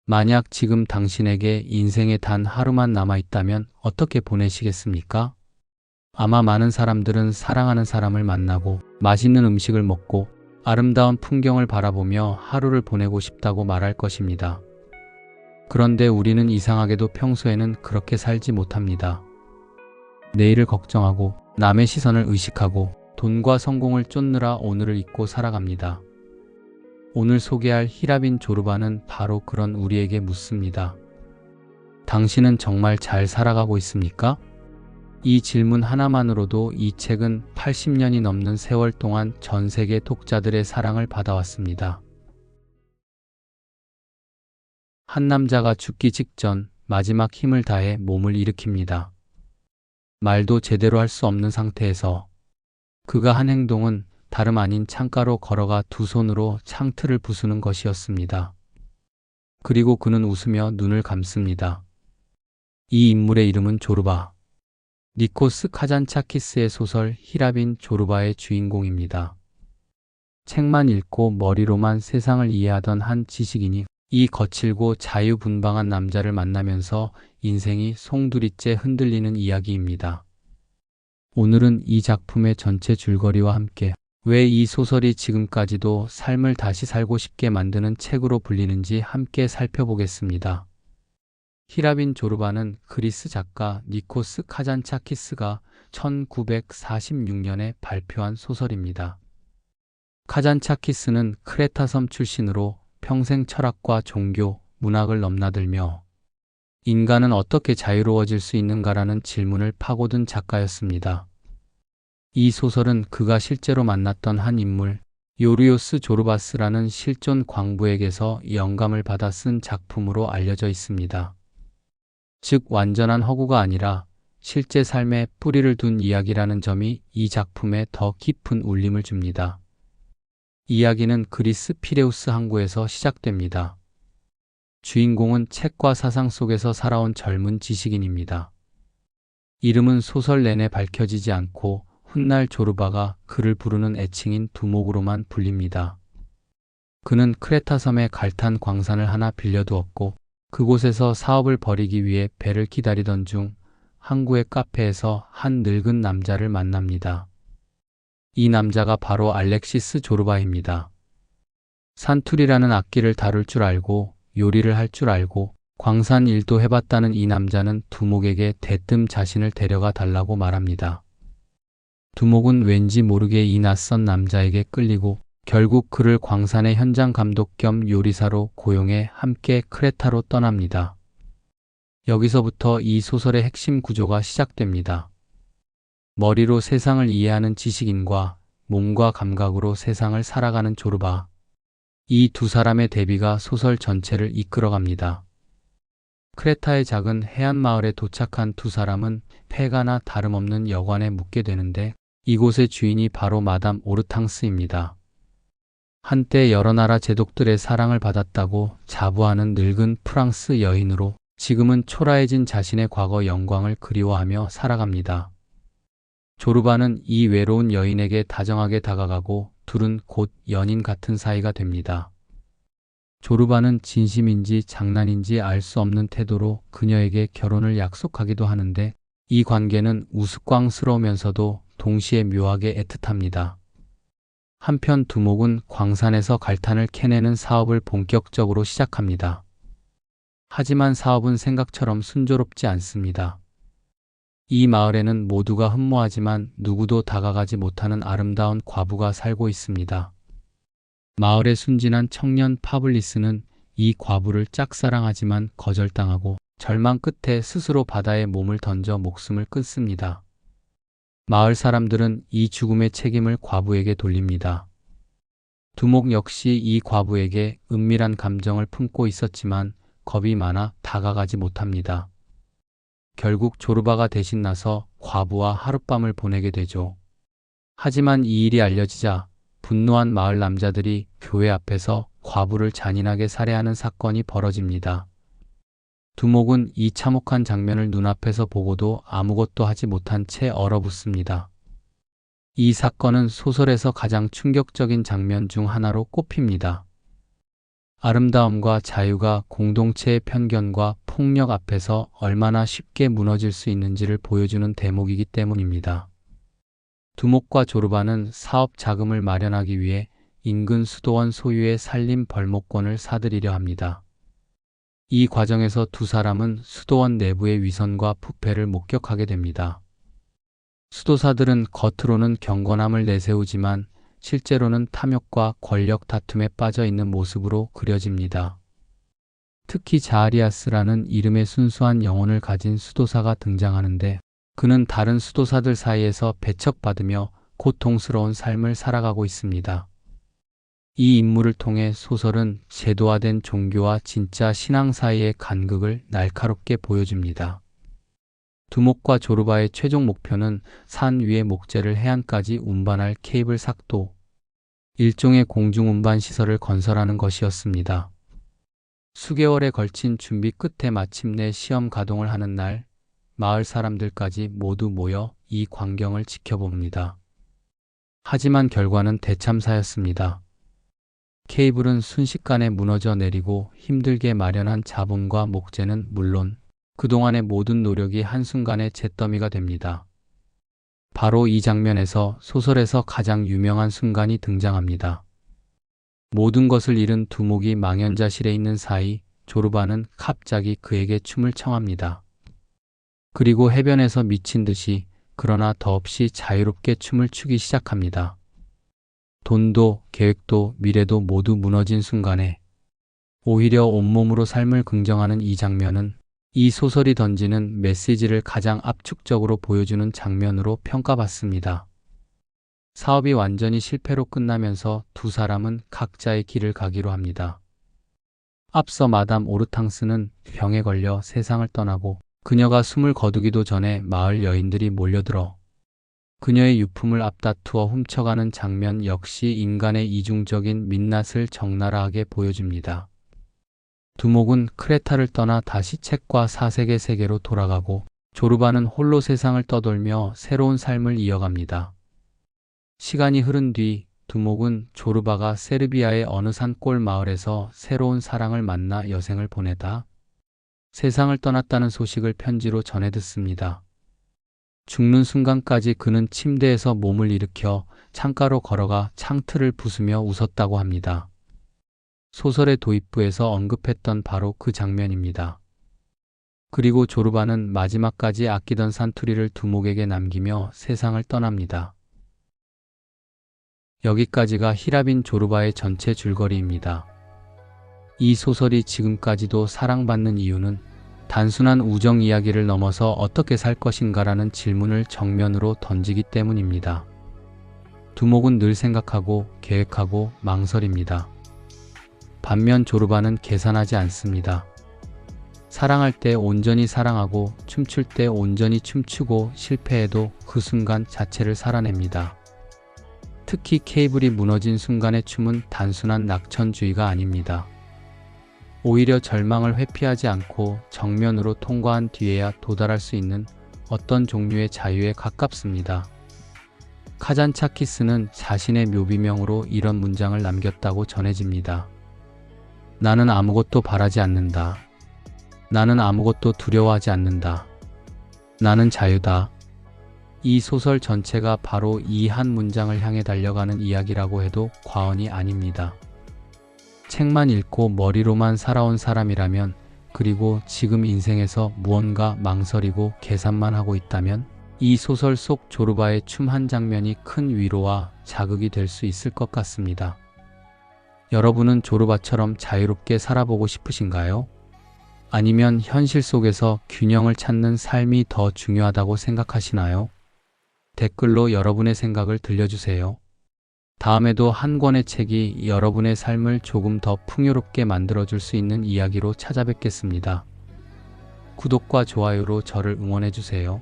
만약 지금 당신에게 인생에 단 하루만 남아있다면 어떻게 보내시겠습니까? 아마 많은 사람들은 사랑하는 사람을 만나고 맛있는 음식을 먹고 아름다운 풍경을 바라보며 하루를 보내고 싶다고 말할 것입니다. 그런데 우리는 이상하게도 평소에는 그렇게 살지 못합니다. 내일을 걱정하고 남의 시선을 의식하고 돈과 성공을 쫓느라 오늘을 잊고 살아갑니다. 오늘 소개할 히라빈 조르바는 바로 그런 우리에게 묻습니다. 당신은 정말 잘 살아가고 있습니까? 이 질문 하나만으로도 이 책은 80년이 넘는 세월 동안 전 세계 독자들의 사랑을 받아왔습니다. 한 남자가 죽기 직전 마지막 힘을 다해 몸을 일으킵니다. 말도 제대로 할 수 없는 상태에서 그가 한 행동은 다름 아닌 창가로 걸어가 두 손으로 창틀을 부수는 것이었습니다. 그리고 그는 웃으며 눈을 감습니다. 이 인물의 이름은 조르바. 니코스 카잔차키스의 소설 히라빈 조르바의 주인공입니다. 책만 읽고 머리로만 세상을 이해하던 한 지식인이 이 거칠고 자유분방한 남자를 만나면서 인생이 송두리째 흔들리는 이야기입니다. 오늘은 이 작품의 전체 줄거리와 함께 왜 이 소설이 지금까지도 삶을 다시 살고 싶게 만드는 책으로 불리는지 함께 살펴보겠습니다. 히라빈 조르바는 그리스 작가 니코스 카잔차키스가 1946년에 발표한 소설입니다. 카잔차키스는 크레타섬 출신으로 평생 철학과 종교, 문학을 넘나들며 인간은 어떻게 자유로워질 수 있는가라는 질문을 파고든 작가였습니다. 이 소설은 그가 실제로 만났던 한 인물, 요르요스 조르바스라는 실존 광부에게서 영감을 받아 쓴 작품으로 알려져 있습니다. 즉 완전한 허구가 아니라 실제 삶에 뿌리를 둔 이야기라는 점이 이 작품에 더 깊은 울림을 줍니다. 이야기는 그리스 피레우스 항구에서 시작됩니다. 주인공은 책과 사상 속에서 살아온 젊은 지식인입니다. 이름은 소설 내내 밝혀지지 않고 훗날 조르바가 그를 부르는 애칭인 두목으로만 불립니다. 그는 크레타 섬에 갈탄 광산을 하나 빌려두었고 그곳에서 사업을 벌이기 위해 배를 기다리던 중 항구의 카페에서 한 늙은 남자를 만납니다. 이 남자가 바로 알렉시스 조르바입니다. 산투리라는 악기를 다룰 줄 알고 요리를 할 줄 알고 광산 일도 해봤다는 이 남자는 두목에게 대뜸 자신을 데려가 달라고 말합니다. 두목은 왠지 모르게 이 낯선 남자에게 끌리고 결국 그를 광산의 현장 감독 겸 요리사로 고용해 함께 크레타로 떠납니다. 여기서부터 이 소설의 핵심 구조가 시작됩니다. 머리로 세상을 이해하는 지식인과 몸과 감각으로 세상을 살아가는 조르바. 이 두 사람의 대비가 소설 전체를 이끌어갑니다. 크레타의 작은 해안 마을에 도착한 두 사람은 폐가나 다름없는 여관에 묵게 되는데 이곳의 주인이 바로 마담 오르탕스입니다. 한때 여러 나라 제독들의 사랑을 받았다고 자부하는 늙은 프랑스 여인으로 지금은 초라해진 자신의 과거 영광을 그리워하며 살아갑니다. 조르바는 이 외로운 여인에게 다정하게 다가가고 둘은 곧 연인 같은 사이가 됩니다. 조르바는 진심인지 장난인지 알 수 없는 태도로 그녀에게 결혼을 약속하기도 하는데 이 관계는 우스꽝스러우면서도 동시에 묘하게 애틋합니다. 한편 두목은 광산에서 갈탄을 캐내는 사업을 본격적으로 시작합니다. 하지만 사업은 생각처럼 순조롭지 않습니다. 이 마을에는 모두가 흠모하지만 누구도 다가가지 못하는 아름다운 과부가 살고 있습니다. 마을의 순진한 청년 파블리스는 이 과부를 짝사랑하지만 거절당하고 절망 끝에 스스로 바다에 몸을 던져 목숨을 끊습니다. 마을 사람들은 이 죽음의 책임을 과부에게 돌립니다. 두목 역시 이 과부에게 은밀한 감정을 품고 있었지만 겁이 많아 다가가지 못합니다. 결국 조르바가 대신 나서 과부와 하룻밤을 보내게 되죠. 하지만 이 일이 알려지자 분노한 마을 남자들이 교회 앞에서 과부를 잔인하게 살해하는 사건이 벌어집니다. 두목은 이 참혹한 장면을 눈앞에서 보고도 아무것도 하지 못한 채 얼어붙습니다. 이 사건은 소설에서 가장 충격적인 장면 중 하나로 꼽힙니다. 아름다움과 자유가 공동체의 편견과 폭력 앞에서 얼마나 쉽게 무너질 수 있는지를 보여주는 대목이기 때문입니다. 두목과 조르바는 사업 자금을 마련하기 위해 인근 수도원 소유의 산림 벌목권을 사들이려 합니다. 이 과정에서 두 사람은 수도원 내부의 위선과 부패를 목격하게 됩니다. 수도사들은 겉으로는 경건함을 내세우지만 실제로는 탐욕과 권력 다툼에 빠져 있는 모습으로 그려집니다. 특히 자아리아스라는 이름의 순수한 영혼을 가진 수도사가 등장하는데 그는 다른 수도사들 사이에서 배척받으며 고통스러운 삶을 살아가고 있습니다. 이 인물을 통해 소설은 제도화된 종교와 진짜 신앙 사이의 간극을 날카롭게 보여줍니다. 두목과 조르바의 최종 목표는 산 위의 목재를 해안까지 운반할 케이블 삭도, 일종의 공중 운반 시설을 건설하는 것이었습니다. 수개월에 걸친 준비 끝에 마침내 시험 가동을 하는 날, 마을 사람들까지 모두 모여 이 광경을 지켜봅니다. 하지만 결과는 대참사였습니다. 케이블은 순식간에 무너져 내리고 힘들게 마련한 자본과 목재는 물론 그동안의 모든 노력이 한순간에 잿더미가 됩니다. 바로 이 장면에서 소설에서 가장 유명한 순간이 등장합니다. 모든 것을 잃은 두목이 망연자실해 있는 사이 조르바는 갑자기 그에게 춤을 청합니다. 그리고 해변에서 미친 듯이 그러나 더없이 자유롭게 춤을 추기 시작합니다. 돈도 계획도 미래도 모두 무너진 순간에 오히려 온몸으로 삶을 긍정하는 이 장면은 이 소설이 던지는 메시지를 가장 압축적으로 보여주는 장면으로 평가받습니다. 사업이 완전히 실패로 끝나면서 두 사람은 각자의 길을 가기로 합니다. 앞서 마담 오르탕스는 병에 걸려 세상을 떠나고 그녀가 숨을 거두기도 전에 마을 여인들이 몰려들어 그녀의 유품을 앞다투어 훔쳐가는 장면 역시 인간의 이중적인 민낯을 적나라하게 보여줍니다. 두목은 크레타를 떠나 다시 책과 사색의 세계로 돌아가고 조르바는 홀로 세상을 떠돌며 새로운 삶을 이어갑니다. 시간이 흐른 뒤 두목은 조르바가 세르비아의 어느 산골 마을에서 새로운 사랑을 만나 여생을 보내다 세상을 떠났다는 소식을 편지로 전해 듣습니다. 죽는 순간까지 그는 침대에서 몸을 일으켜 창가로 걸어가 창틀을 부수며 웃었다고 합니다. 소설의 도입부에서 언급했던 바로 그 장면입니다. 그리고 조르바는 마지막까지 아끼던 산투리를 두목에게 남기며 세상을 떠납니다. 여기까지가 히라빈 조르바의 전체 줄거리입니다. 이 소설이 지금까지도 사랑받는 이유는 단순한 우정 이야기를 넘어서 어떻게 살 것인가라는 질문을 정면으로 던지기 때문입니다. 두목은 늘 생각하고 계획하고 망설입니다. 반면 조르바는 계산하지 않습니다. 사랑할 때 온전히 사랑하고 춤출 때 온전히 춤추고 실패해도 그 순간 자체를 살아냅니다. 특히 케이블이 무너진 순간의 춤은 단순한 낙천주의가 아닙니다. 오히려 절망을 회피하지 않고 정면으로 통과한 뒤에야 도달할 수 있는 어떤 종류의 자유에 가깝습니다. 카잔차키스는 자신의 묘비명으로 이런 문장을 남겼다고 전해집니다. 나는 아무것도 바라지 않는다. 나는 아무것도 두려워하지 않는다. 나는 자유다. 이 소설 전체가 바로 이 한 문장을 향해 달려가는 이야기라고 해도 과언이 아닙니다. 책만 읽고 머리로만 살아온 사람이라면, 그리고 지금 인생에서 무언가 망설이고 계산만 하고 있다면 이 소설 속 조르바의 춤 한 장면이 큰 위로와 자극이 될 수 있을 것 같습니다. 여러분은 조르바처럼 자유롭게 살아보고 싶으신가요? 아니면 현실 속에서 균형을 찾는 삶이 더 중요하다고 생각하시나요? 댓글로 여러분의 생각을 들려주세요. 다음에도 한 권의 책이 여러분의 삶을 조금 더 풍요롭게 만들어줄 수 있는 이야기로 찾아뵙겠습니다. 구독과 좋아요로 저를 응원해주세요.